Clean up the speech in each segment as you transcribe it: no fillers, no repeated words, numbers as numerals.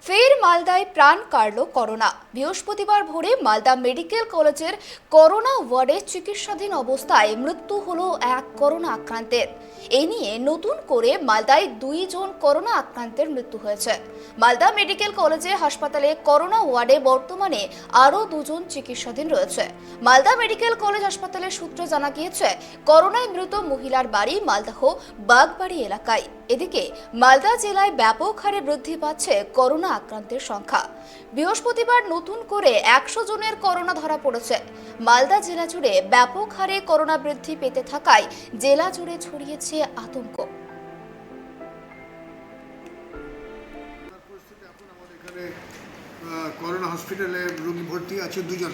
ফের মালদায় প্রাণ কাড়ল করোনা। বৃহস্পতিবার ভোরে মালদা মেডিকেল কলেজের করোনা ওয়ার্ডে চিকিৎসাধীন অবস্থায় মৃত্যু হলো এক করোনা আক্রান্তের। এ নিয়ে নতুন করে মালদায় 2 জন করোনা আক্রান্তের মৃত্যু হয়েছে। মালদা মেডিকেল কলেজে হাসপাতালে করোনা ওয়ার্ডে বর্তমানে আরও 2 জন চিকিৎসাধীন রয়েছে। মালদা মেডিকেল কলেজ হাসপাতালের সূত্রে জানা গিয়েছে, করোনায় মৃত মহিলার বাড়ি মালদহ বাগবাড়ি এলাকায়। এদিকে মালদা জেলায় ব্যাপক হারে বৃদ্ধি পাচ্ছে করোনা আক্রান্তের সংখ্যা। বৃহস্পতিবার নতুন করে 100 জনের করোনা ধরা পড়েছে। মালদা জেলা জুড়ে ব্যাপক হারে করোনা বৃদ্ধি পেতে থাকায় জেলা জুড়ে ছড়িয়েছে আতঙ্ক। করোনা হসপিটালে রোগী ভর্তি আছে 2 জন।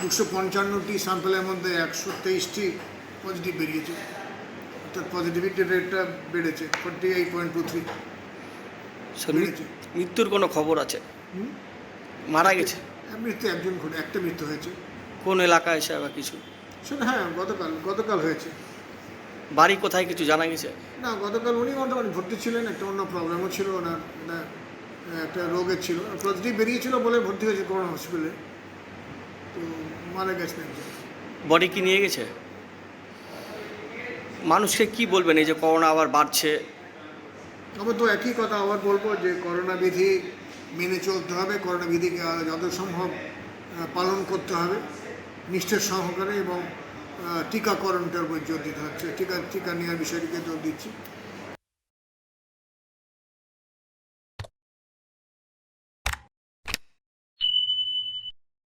255টি স্যাম্পলের মধ্যে 123টি পজিটিভ বেরিয়েছে, অর্থাৎ পজিটিভিটি রেটটা বেড়েছে 48.23 বেড়েছে। মৃত্যুর কোনো খবর আছে? মারা গেছে? মৃত্যু একটা মৃত্যু হয়েছে। কোন এলাকায় এসে বা কিছু? হ্যাঁ, গতকাল হয়েছে। বাড়ি কোথায় কিছু জানা গেছে? না, গতকাল উনি মোটামুটি ভর্তি ছিলেন, একটা অন্য প্রবলেমও ছিল, ওনার একটা রোগের ছিল, পজিটিভ বেরিয়েছিল বলে ভর্তি হয়েছে করোনা হসপিটালে, তো মারা গেছেন। বডি কি নিয়ে গেছে? মানুষকে কি বলবেন এই যে করোনা আবার বাড়ছে? তবে তো একই কথা আবার বলবো যে করোনা বিধি মেনে চলতে হবে, করোনা বিধিকে যত সম্ভব পালন করতে হবে নিষ্ঠার সহকারে, এবং টিকাকরণটার উপর জোর দিতে হচ্ছে। টিকা নেওয়ার বিষয়টিকে জোর দিচ্ছি।